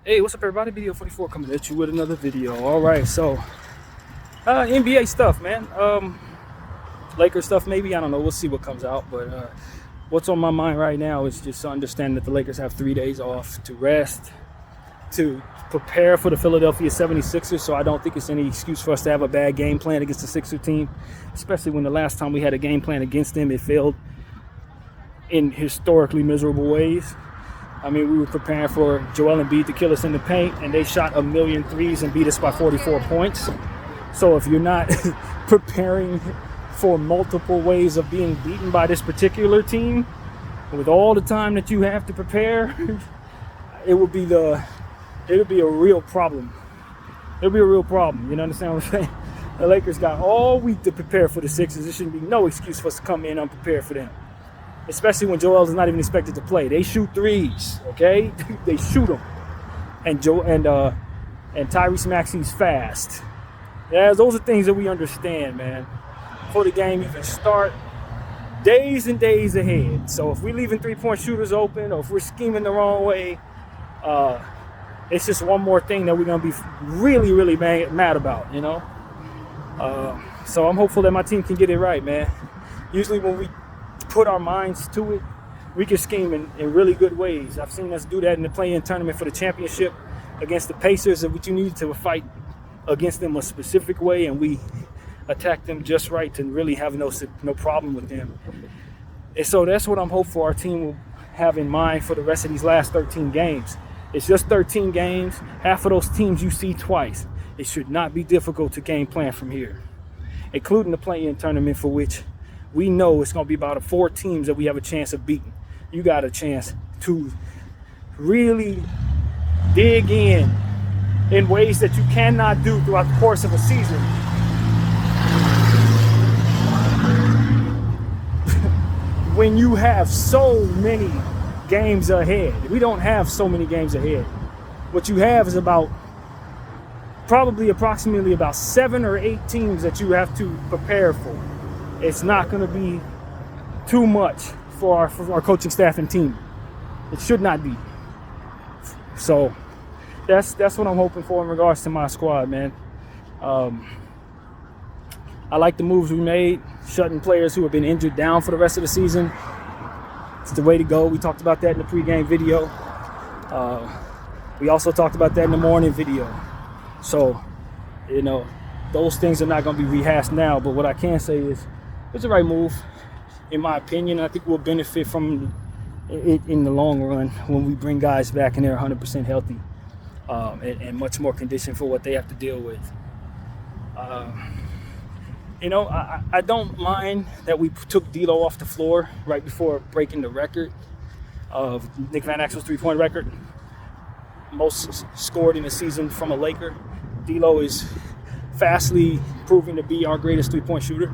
Hey, what's up, everybody? Video 44 coming at you with another video. All right, so NBA stuff, man. Lakers stuff, maybe. I don't know. We'll see what comes out. But what's on my mind right now is just understanding that the Lakers have 3 days off to rest, to prepare for the Philadelphia 76ers. So I don't think it's any excuse for us to have a bad game plan against the Sixer team, especially when the last time we had a game plan against them, it failed in historically miserable ways. I mean, we were preparing for Joel Embiid to kill us in the paint, and they shot 1,000,000 threes and beat us by 44 points. So if you're not preparing for multiple ways of being beaten by this particular team, with all the time that you have to prepare, it would be a real problem. It'll be a real problem. You understand what I'm saying? The Lakers got all week to prepare for the Sixers. There shouldn't be no excuse for us to come in unprepared for them. Especially when Joel is not even expected to play. They shoot threes, okay? They shoot them. And Tyrese Maxey's fast. Yeah, those are things that we understand, man. Before the game even start, days and days ahead. So if we're leaving three-point shooters open, or if we're scheming the wrong way, it's just one more thing that we're gonna be really, really mad about, you know. So I'm hopeful that my team can get it right, man. Usually when we put our minds to it, we can scheme in really good ways. I've seen us do that in the play-in tournament for the championship against the Pacers, which you needed to fight against them a specific way, and we attacked them just right to really have no problem with them. And so that's what I'm hopeful our team will have in mind for the rest of these last 13 games. It's just 13 games. Half of those teams you see twice. It should not be difficult to game plan from here, including the play-in tournament, for which we know it's going to be about 4 teams that we have a chance of beating. You got a chance to really dig in ways that you cannot do throughout the course of a season. When you have so many games ahead. We don't have so many games ahead. What you have is approximately about 7 or 8 teams that you have to prepare for. It's not going to be too much for our coaching staff and team. It should not be. So that's what I'm hoping for in regards to my squad, man. I like the moves we made, shutting players who have been injured down for the rest of the season. It's the way to go. We talked about that in the pregame video. We also talked about that in the morning video. So, those things are not going to be rehashed now. But what I can say is, it's the right move, in my opinion. I think we'll benefit from it in the long run when we bring guys back and they're 100% healthy and much more conditioned for what they have to deal with. I don't mind that we took D'Lo off the floor right before breaking the record of Nick Van Exel's three-point record. Most scored in a season from a Laker. D'Lo is fastly proving to be our greatest three-point shooter.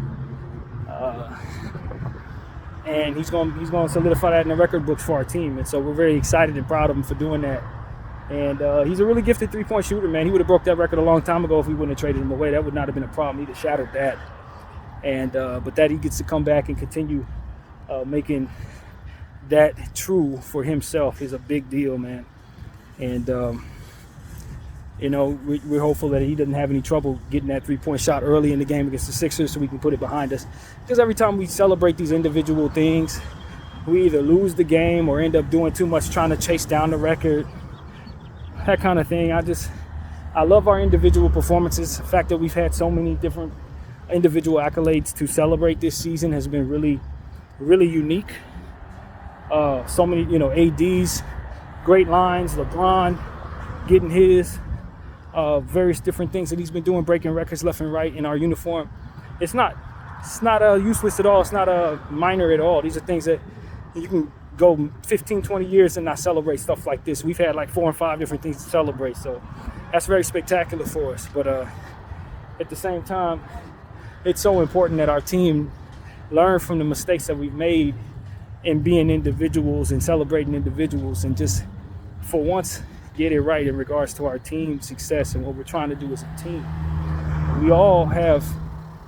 And he's going to solidify that in the record books for our team. And so we're very excited and proud of him for doing that. And he's a really gifted three-point shooter, man. He would have broke that record a long time ago if we wouldn't have traded him away. That would not have been a problem. He'd have shattered that. And but that he gets to come back and continue making that true for himself is a big deal, man. And we're hopeful that he doesn't have any trouble getting that three-point shot early in the game against the Sixers so we can put it behind us. Because every time we celebrate these individual things, we either lose the game or end up doing too much trying to chase down the record, that kind of thing. I love our individual performances. The fact that we've had so many different individual accolades to celebrate this season has been really, really unique. So many, AD's great lines, LeBron getting his, various different things that he's been doing, breaking records left and right in our uniform. It's not useless at all. It's not minor at all. These are things that you can go 15, 20 years and not celebrate stuff like this. We've had like 4 or 5 different things to celebrate. So that's very spectacular for us. But at the same time, it's so important that our team learn from the mistakes that we've made in being individuals and celebrating individuals, and just for once get it right in regards to our team success and what we're trying to do as a team. We all have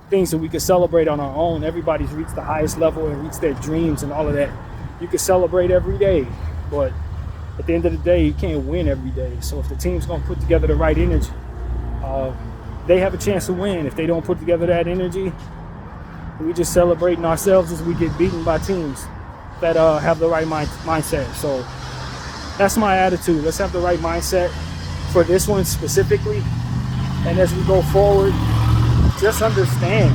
things that we can celebrate on our own. Everybody's reached the highest level and reached their dreams and all of that. You can celebrate every day, but at the end of the day, you can't win every day. So if the team's going to put together the right energy, they have a chance to win. If they don't put together that energy, we just celebrating ourselves as we get beaten by teams that have the right mindset. So that's my attitude. Let's have the right mindset for this one specifically. And as we go forward, just understand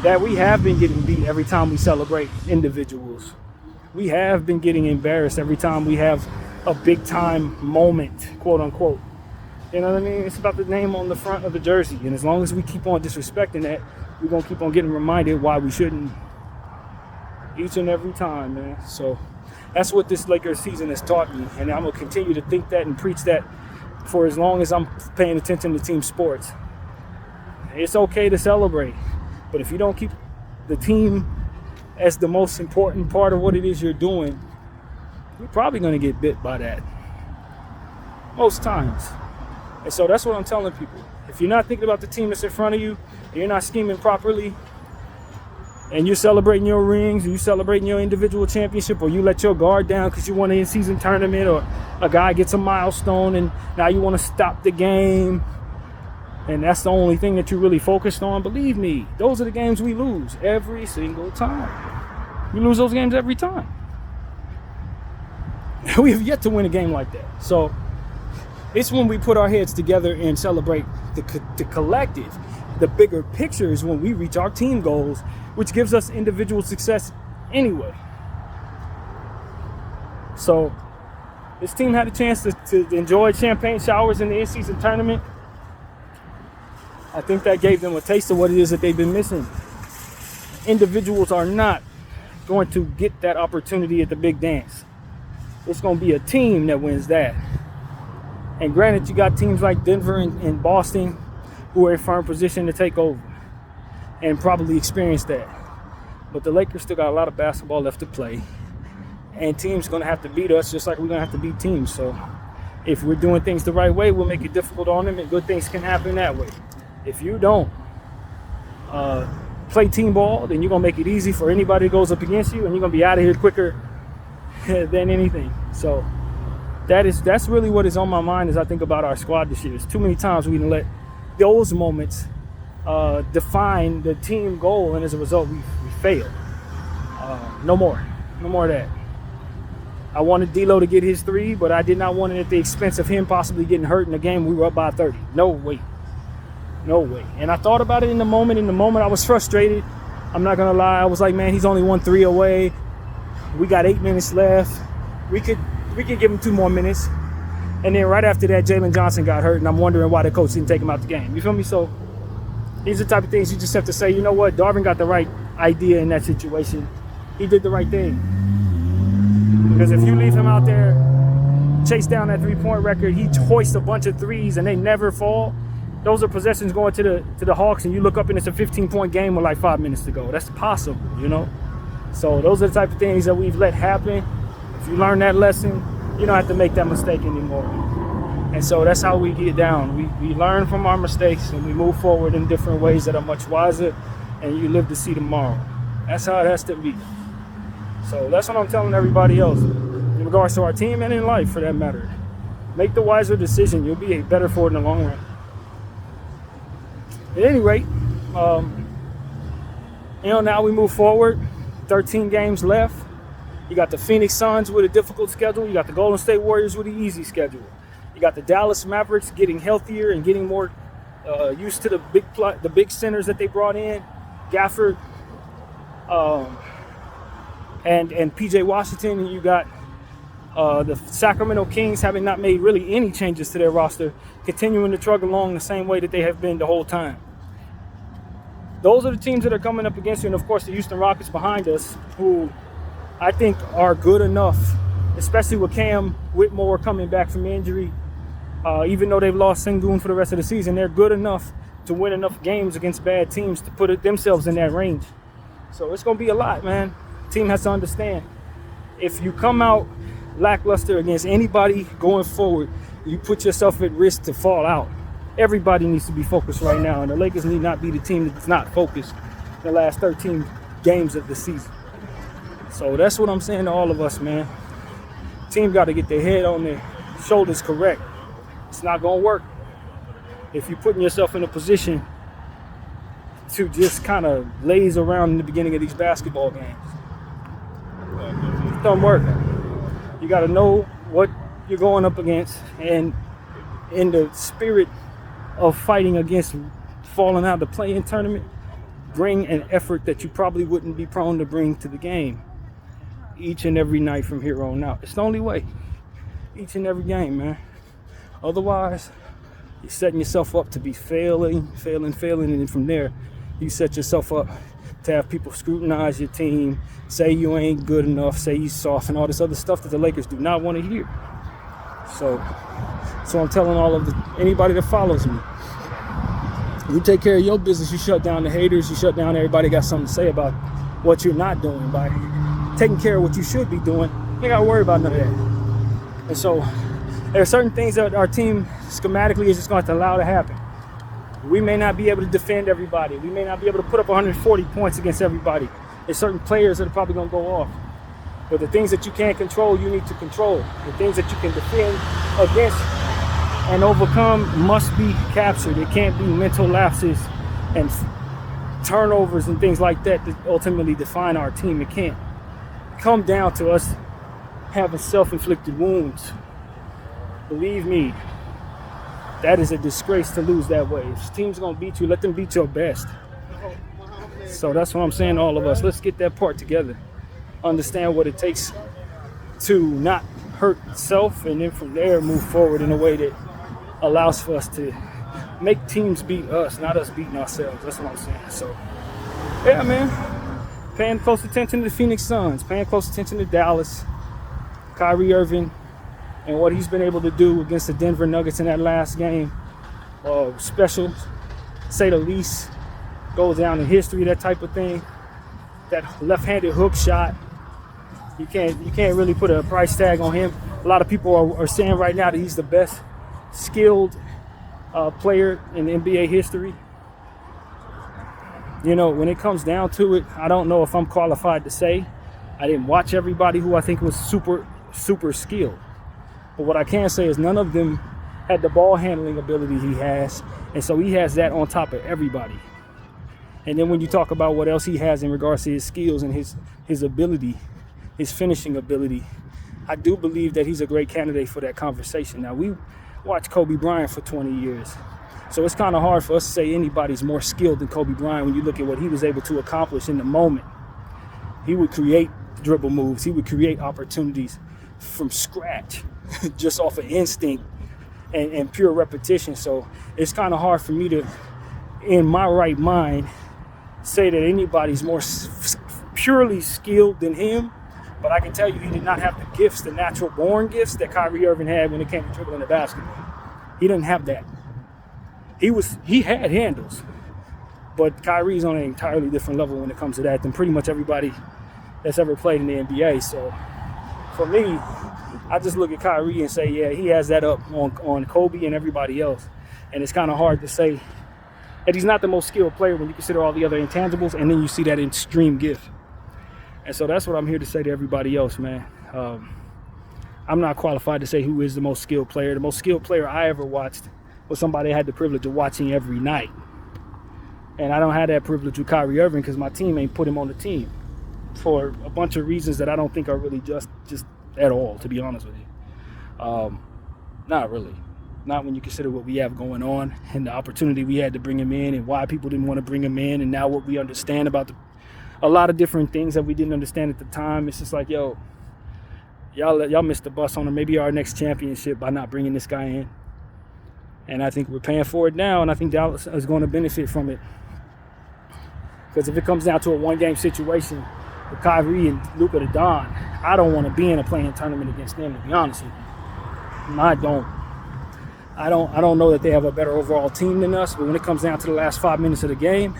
that we have been getting beat every time we celebrate individuals. We have been getting embarrassed every time we have a big time moment, quote unquote. You know what I mean? It's about the name on the front of the jersey. And as long as we keep on disrespecting that, we're going to keep on getting reminded why we shouldn't each and every time, man. So that's what this Lakers season has taught me. And I'm going to continue to think that and preach that for as long as I'm paying attention to team sports. It's okay to celebrate. But if you don't keep the team as the most important part of what it is you're doing, you're probably going to get bit by that. Most times. And so that's what I'm telling people. If you're not thinking about the team that's in front of you, and you're not scheming properly, and you're celebrating your rings, or you're celebrating your individual championship, or you let your guard down because you won an in-season tournament, or a guy gets a milestone and now you want to stop the game, and that's the only thing that you're really focused on, believe me, those are the games we lose every single time. We lose those games every time. We have yet to win a game like that. So it's when we put our heads together and celebrate the collective. The bigger picture is when we reach our team goals, which gives us individual success anyway. So this team had a chance to enjoy champagne showers in the in-season tournament. I think that gave them a taste of what it is that they've been missing. Individuals are not going to get that opportunity at the big dance. It's going to be a team that wins that. And granted, you got teams like Denver and Boston who are in firm position to take over and probably experience that. But the Lakers still got a lot of basketball left to play. And teams going to have to beat us just like we're going to have to beat teams. So if we're doing things the right way, we'll make it difficult on them and good things can happen that way. If you don't play team ball, then you're going to make it easy for anybody that goes up against you, and you're going to be out of here quicker than anything. So that's really what is on my mind as I think about our squad this year. It's too many times we didn't let those moments define the team goal, and as a result, we failed. No more of that. I wanted D'Lo to get his three, but I did not want it at the expense of him possibly getting hurt in the game. We were up by 30. No way. And I thought about it in the moment. I was frustrated. I'm not gonna lie. I was like, man, he's only 1-3 away. We got 8 minutes left. We could give him 2 more minutes. And then right after that, Jalen Johnson got hurt, and I'm wondering why the coach didn't take him out the game. You feel me? So these are the type of things you just have to say, you know what? Darvin got the right idea in that situation. He did the right thing. Because if you leave him out there, chase down that 3-point record, he hoists a bunch of threes and they never fall. Those are possessions going to the Hawks, and you look up and it's a 15-point game with like 5 minutes to go. That's possible, you know? So those are the type of things that we've let happen. If you learn that lesson, you don't have to make that mistake anymore. And so that's how we get down. We learn from our mistakes and we move forward in different ways that are much wiser, and you live to see tomorrow. That's how it has to be. So that's what I'm telling everybody else in regards to our team and in life for that matter. Make the wiser decision. You'll be better for it in the long run. At any rate, now we move forward. 13 games left. You got the Phoenix Suns with a difficult schedule. You got the Golden State Warriors with an easy schedule. You got the Dallas Mavericks getting healthier and getting more used to the big centers that they brought in. Gafford and PJ Washington. And you got the Sacramento Kings, having not made really any changes to their roster, continuing to trudge along the same way that they have been the whole time. Those are the teams that are coming up against you. And, of course, the Houston Rockets behind us, who I think are good enough, especially with Cam Whitmore coming back from injury. Even though they've lost Sengun for the rest of the season, they're good enough to win enough games against bad teams to put themselves in that range. So it's going to be a lot, man. The team has to understand. If you come out lackluster against anybody going forward, you put yourself at risk to fall out. Everybody needs to be focused right now, and the Lakers need not be the team that's not focused in the last 13 games of the season. So that's what I'm saying to all of us, man. Team got to get their head on their shoulders correct. It's not going to work if you're putting yourself in a position to just kind of laze around in the beginning of these basketball games. It don't work. You got to know what you're going up against, and in the spirit of fighting against falling out of the play-in tournament, bring an effort that you probably wouldn't be prone to bring to the game each and every night from here on out. It's the only way. Each and every game, man. Otherwise, you're setting yourself up to be failing, and then from there, you set yourself up to have people scrutinize your team, say you ain't good enough, say you soft, and all this other stuff that the Lakers do not want to hear. So I'm telling anybody that follows me, you take care of your business, you shut down the haters, you shut down everybody got something to say about what you're not doing. By taking care of what you should be doing, you ain't got to worry about none of that. And so there are certain things that our team schematically is just going to have to allow to happen. We may not be able to defend everybody. We may not be able to put up 140 points against everybody. There's certain players that are probably going to go off. But the things that you can't control, you need to control. The things that you can defend against and overcome must be captured. It can't be mental lapses and turnovers and things like that ultimately define our team. It can't come down to us having self-inflicted wounds. Believe me, that is a disgrace to lose that way. If the team's going to beat you, let them beat your best. So that's what I'm saying to all of us. Let's get that part together. Understand what it takes to not hurt self, and then from there move forward in a way that allows for us to make teams beat us, not us beating ourselves. That's what I'm saying. So, yeah, man. Paying close attention to the Phoenix Suns. Paying close attention to Dallas. Kyrie Irving. And what he's been able to do against the Denver Nuggets in that last game, special, say the least, goes down in history, that type of thing. That left-handed hook shot, you can't really put a price tag on him. A lot of people are saying right now that he's the best skilled player in NBA history. You know, when it comes down to it, I don't know if I'm qualified to say. I didn't watch everybody who I think was super skilled. But what I can say is none of them had the ball handling ability he has. And so he has that on top of everybody. And then when you talk about what else he has in regards to his skills and his ability, his finishing ability, I do believe that he's a great candidate for that conversation. Now, we watched Kobe Bryant for 20 years. So it's kind of hard for us to say anybody's more skilled than Kobe Bryant when you look at what he was able to accomplish in the moment. He would create dribble moves. He would create opportunities from scratch, just off of instinct and pure repetition. So it's kind of hard for me to, in my right mind, say that anybody's more purely skilled than him. But I can tell you he did not have the gifts, the natural born gifts that Kyrie Irving had when it came to dribbling the basketball. He didn't have that. He had handles, but Kyrie's on an entirely different level when it comes to that than pretty much everybody that's ever played in the NBA. So for me, I just look at Kyrie and say, yeah, he has that up on Kobe and everybody else. And it's kind of hard to say that he's not the most skilled player when you consider all the other intangibles, and then you see that extreme gift. And so that's what I'm here to say to everybody else, man. I'm not qualified to say who is the most skilled player. The most skilled player I ever watched was somebody I had the privilege of watching every night. And I don't have that privilege with Kyrie Irving because my team ain't put him on the team for a bunch of reasons that I don't think are really just at all, to be honest with you. Not really. Not when you consider what we have going on and the opportunity we had to bring him in and why people didn't want to bring him in, and now what we understand about a lot of different things that we didn't understand at the time. It's just like, yo, y'all missed the bus on maybe our next championship by not bringing this guy in. And I think we're paying for it now, and I think Dallas is going to benefit from it. Because if it comes down to a one-game situation with Kyrie and Luka the Don, I don't want to be in a playing tournament against them, to be honest with you. I don't know that they have a better overall team than us, but when it comes down to the last 5 minutes of the game,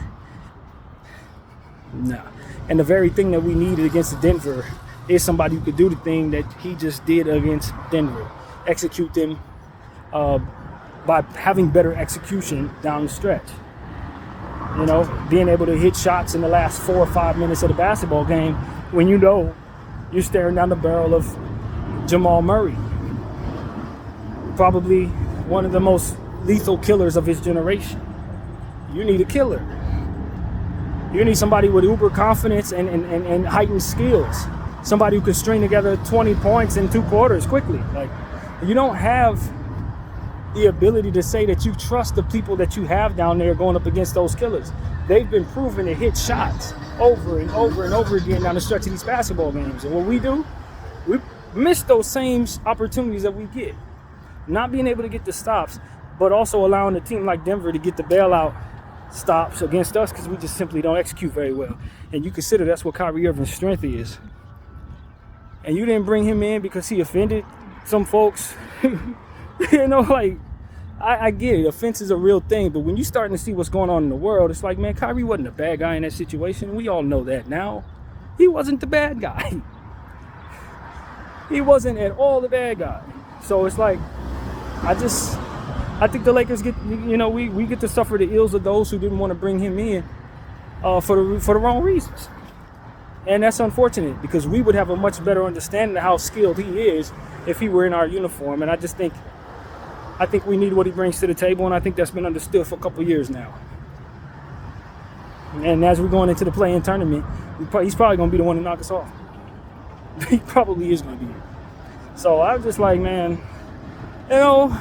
no. And the very thing that we needed against Denver is somebody who could do the thing that he just did against Denver. Execute them by having better execution down the stretch. You know, being able to hit shots in the last 4 or 5 minutes of the basketball game when you know you're staring down the barrel of Jamal Murray, probably one of the most lethal killers of his generation. You need a killer. You need somebody with uber confidence and heightened skills. Somebody who can string together 20 points in 2 quarters quickly. Like, you don't have the ability to say that you trust the people that you have down there going up against those killers. They've been proven to hit shots over and over and over again down the stretch of these basketball games. And what we do, we miss those same opportunities that we get. Not being able to get the stops, but also allowing a team like Denver to get the bailout stops against us because we just simply don't execute very well. And you consider that's what Kyrie Irving's strength is. And you didn't bring him in because he offended some folks. You know, like, I get it. Offense is a real thing. But when you're starting to see what's going on in the world, it's like, man, Kyrie wasn't a bad guy in that situation. We all know that now. He wasn't the bad guy. He wasn't at all the bad guy. So it's like, I think the Lakers get, you know, we get to suffer the ills of those who didn't want to bring him in for the wrong reasons. And that's unfortunate because we would have a much better understanding of how skilled he is if he were in our uniform. And I think we need what he brings to the table, and I think that's been understood for a couple of years now. And as we're going into the play-in tournament, he's probably going to be the one to knock us off. He probably is going to be. So I'm just like, man, you know,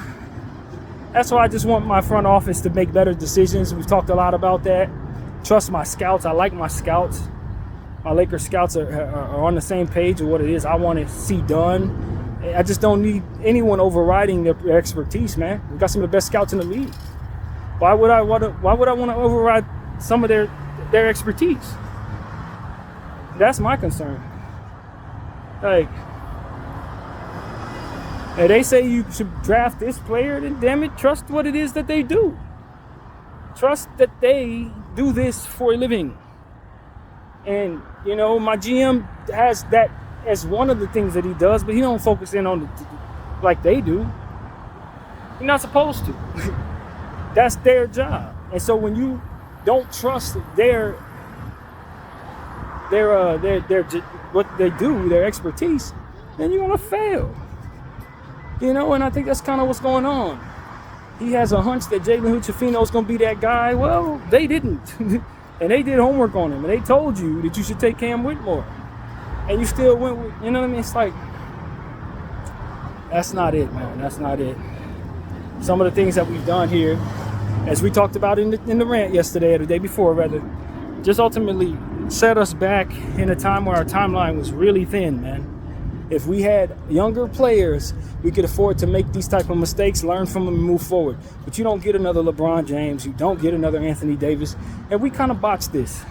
that's why I just want my front office to make better decisions. We've talked a lot about that. Trust my scouts. I like my scouts. My Lakers scouts are on the same page of what it is I want to see done. I just don't need anyone overriding their expertise, man. We've got some of the best scouts in the league. Why would I want to override some of their expertise? That's my concern. Like, if they say you should draft this player, then damn it, trust what it is that they do. Trust that they do this for a living. And, you know, my GM has that as one of the things that he does, but he don't focus in on it like they do. You're not supposed to. That's their job. And so when you don't trust their what they do, their expertise, then you're gonna fail. You know, and I think that's kind of what's going on. He has a hunch that Jalen Hood-Schifino is gonna be that guy. Well, they didn't. And they did homework on him, and they told you that you should take Cam Whitmore. And you still went with, you know what I mean? It's like, that's not it, man. That's not it. Some of the things that we've done here, as we talked about in the rant yesterday, or the day before rather, just ultimately set us back in a time where our timeline was really thin, man. If we had younger players, we could afford to make these type of mistakes, learn from them, and move forward. But you don't get another LeBron James. You don't get another Anthony Davis. And we kind of botched this.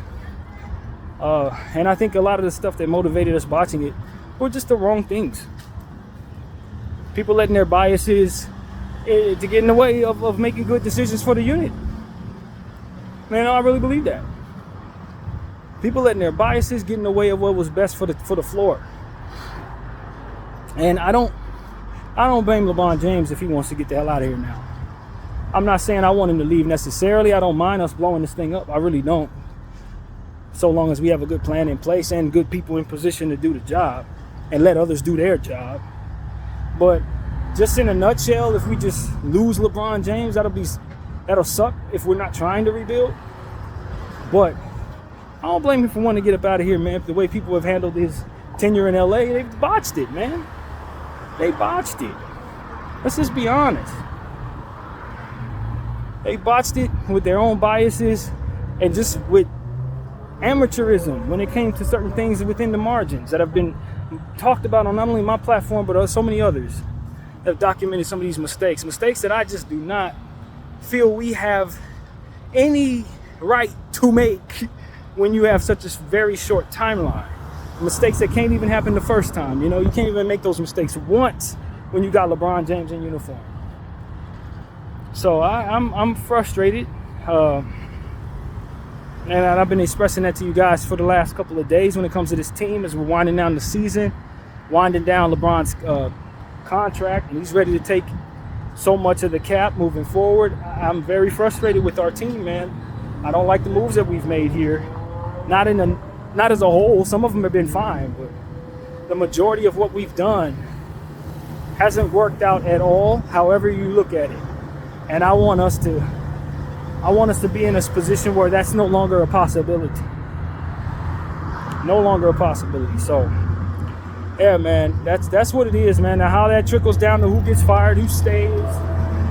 And I think a lot of the stuff that motivated us botching it were just the wrong things. People letting their biases to get in the way of making good decisions for the unit. Man, I really believe that. People letting their biases get in the way of what was best for the floor. And I don't blame LeBron James if he wants to get the hell out of here now. I'm not saying I want him to leave necessarily. I don't mind us blowing this thing up. I really don't. So long as we have a good plan in place and good people in position to do the job and let others do their job. But just in a nutshell, if we just lose LeBron James, that'll suck if we're not trying to rebuild. But I don't blame him for wanting to get up out of here, man. The way people have handled his tenure in LA, they've botched it, man. They botched it. Let's just be honest. They botched it with their own biases and just with amateurism when it came to certain things within the margins that have been talked about on not only my platform but so many others that have documented some of these mistakes that I just do not feel we have any right to make when you have such a very short timeline. Mistakes that can't even happen the first time. You know, you can't even make those mistakes once when you got LeBron James in uniform. So I'm frustrated. And I've been expressing that to you guys for the last couple of days when it comes to this team as we're winding down the season, winding down LeBron's contract, and he's ready to take so much of the cap moving forward. I'm very frustrated with our team, man. I don't like the moves that we've made here. Not as a whole. Some of them have been fine, but the majority of what we've done hasn't worked out at all, however you look at it. And I want us to be in a position where that's no longer a possibility. No longer a possibility. So, yeah, man, that's what it is, man. Now, how that trickles down to who gets fired, who stays,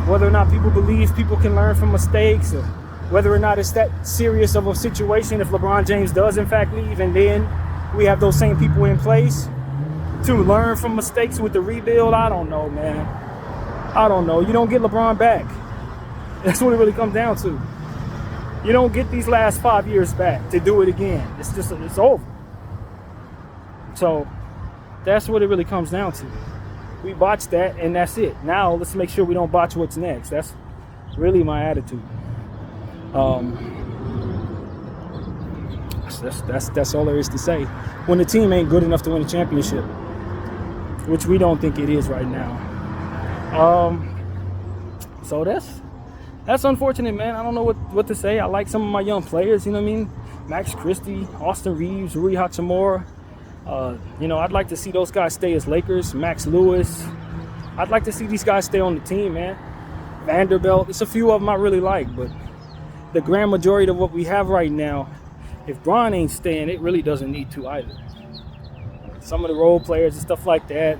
whether or not people believe people can learn from mistakes, or whether or not it's that serious of a situation if LeBron James does, in fact, leave, and then we have those same people in place to learn from mistakes with the rebuild. I don't know, man. I don't know. You don't get LeBron back. That's what it really comes down to. You don't get these last 5 years back to do it again. It's over. So that's what it really comes down to. We botched that, and that's it. Now let's make sure we don't botch what's next. That's really my attitude. That's all there is to say. When the team ain't good enough to win a championship, which we don't think it is right now. So that's unfortunate, man. I don't know what to say. I like some of my young players, you know what I mean? Max Christie, Austin Reeves, Rui Hachimura. I'd like to see those guys stay as Lakers. Max Lewis. I'd like to see these guys stay on the team, man. Vanderbilt. It's a few of them I really like, but the grand majority of what we have right now, if Bron ain't staying, it really doesn't need to either. Some of the role players and stuff like that,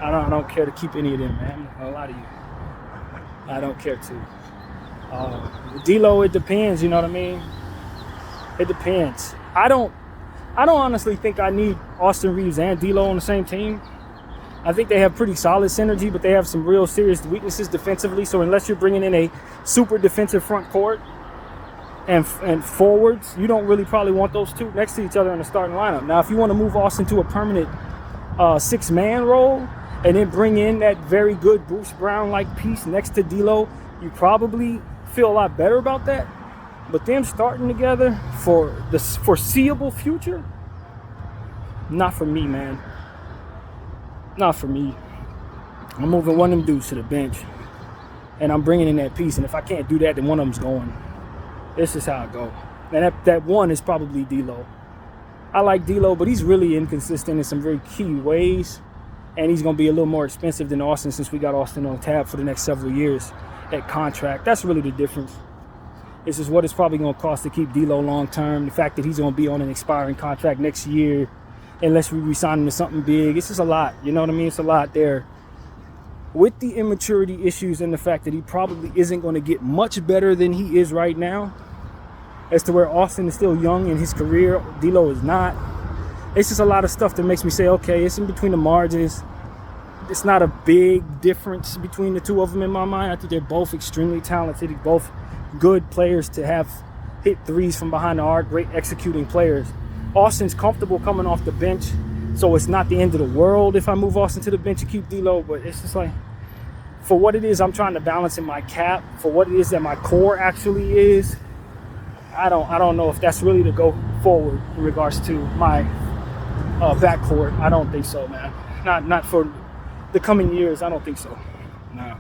I don't care to keep any of them, man. A lot of you, I don't care to. D'Lo, it depends. You know what I mean? It depends. I don't honestly think I need Austin Reeves and D'Lo on the same team. I think they have pretty solid synergy, but they have some real serious weaknesses defensively. So unless you're bringing in a super defensive front court and forwards, you don't really probably want those two next to each other in the starting lineup. Now, if you want to move Austin to a permanent six-man role and then bring in that very good Bruce Brown-like piece next to D'Lo, you probably feel a lot better about that. But them starting together for the foreseeable future, not for me, man. Not for me. I'm moving one of them dudes to the bench, and I'm bringing in that piece. And if I can't do that, then one of them's going. This is how it goes. And that one is probably D'Lo. I like D'Lo, but he's really inconsistent in some very key ways. And he's going to be a little more expensive than Austin since we got Austin on tap for the next several years at contract. That's really the difference. This is what it's probably going to cost to keep D'Lo long term. The fact that he's going to be on an expiring contract next year, unless we resign him to something big. It's just a lot. You know what I mean? It's a lot there. With the immaturity issues and the fact that he probably isn't going to get much better than he is right now, as to where Austin is still young in his career, D'Lo is not. It's just a lot of stuff that makes me say, okay, it's in between the margins. It's not a big difference between the two of them in my mind. I think they're both extremely talented. They're both good players to have hit threes from behind the arc, great executing players. Austin's comfortable coming off the bench, so it's not the end of the world if I move Austin to the bench and keep D'Lo, but it's just like, for what it is I'm trying to balance in my cap, for what it is that my core actually is, I don't know if that's really to go forward in regards to my backcourt. I don't think so, man. Not for the coming years. I don't think so. No.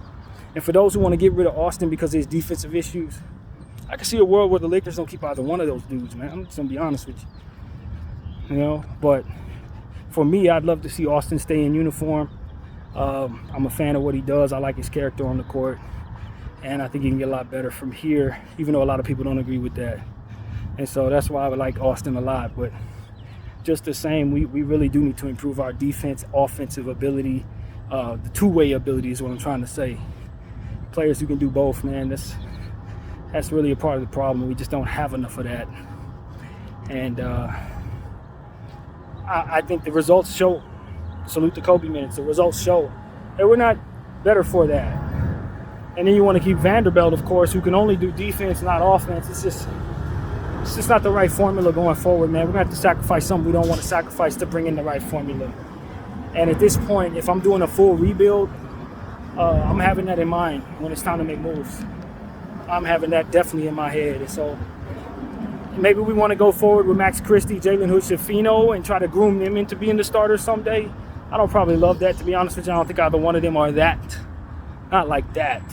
And for those who want to get rid of Austin because of his defensive issues, I can see a world where the Lakers don't keep either one of those dudes, man. I'm just gonna be honest with you. You know, but for me, I'd love to see Austin stay in uniform. I'm a fan of what he does. I like his character on the court. And I think he can get a lot better from here, even though a lot of people don't agree with that. And so that's why I would like Austin a lot. But just the same, we really do need to improve our defense, offensive ability. The two-way ability is what I'm trying to say. Players who can do both, man, that's really a part of the problem. We just don't have enough of that. And I think the results show. Salute the Kobe minutes. The results show that we're not better for that. And then you want to keep Vanderbilt, of course, who can only do defense, not offense. It's just not the right formula going forward, man. We're going to have to sacrifice something we don't want to sacrifice to bring in the right formula. And at this point, if I'm doing a full rebuild, I'm having that in mind when it's time to make moves. I'm having that definitely in my head. And so maybe we want to go forward with Max Christie, Jalen Hood-Schifino, and try to groom them into being the starters someday. I don't probably love that, to be honest with you. I don't think either one of them are that. Not like that.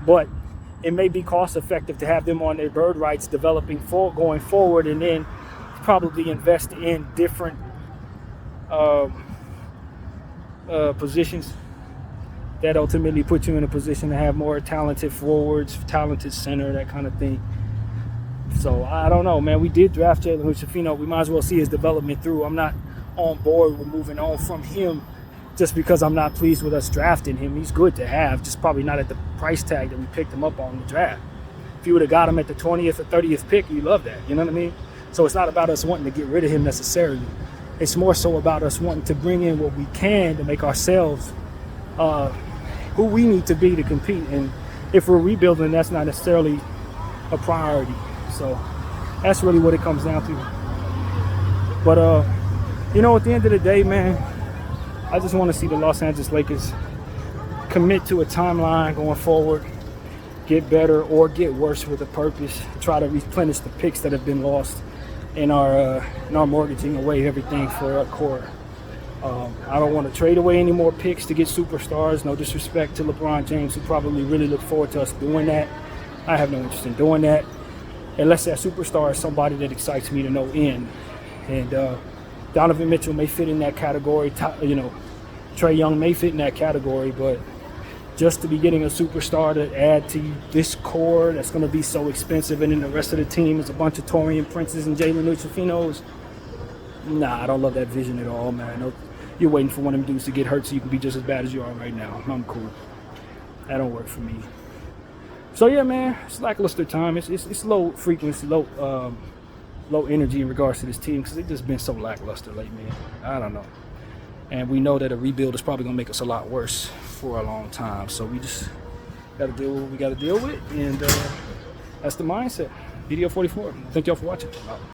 But it may be cost effective to have them on their bird rights developing going forward, and then probably invest in different positions that ultimately put you in a position to have more talented forwards, talented center, that kind of thing. So I don't know, man. We did draft Jalen Hood-Schifino. We might as well see his development through. I'm not on board with moving on from him just because I'm not pleased with us drafting him. He's good to have, just probably not at the price tag that we picked him up on the draft. If you would have got him at the 20th or 30th pick, you love that. You know what I mean? So it's not about us wanting to get rid of him necessarily. It's more so about us wanting to bring in what we can to make ourselves who we need to be to compete. And if we're rebuilding, that's not necessarily a priority. So that's really what it comes down to. But you know, at the end of the day, man, I just want to see the Los Angeles Lakers commit to a timeline going forward, get better or get worse with a purpose, try to replenish the picks that have been lost in our mortgaging away everything for our core. I don't want to trade away any more picks to get superstars. No disrespect to LeBron James, who probably really look forward to us doing that. I have no interest in doing that unless that superstar is somebody that excites me to no end. And Donovan Mitchell may fit in that category. You know, Trae Young may fit in that category, but just to be getting a superstar to add to this core that's going to be so expensive, and then the rest of the team is a bunch of Taurean Princes and Jalen Hood-Schifinos. Nah, I don't love that vision at all, man. No, you're waiting for one of them dudes to get hurt so you can be just as bad as you are right now. I'm cool. That don't work for me. So yeah, man, it's lackluster time. It's low frequency, low energy in regards to this team because they've just been so lackluster lately, man. I don't know. And we know that a rebuild is probably going to make us a lot worse for a long time. So we just got to deal with what we got to deal with. And that's the mindset. Video 44. Thank y'all for watching. Bye.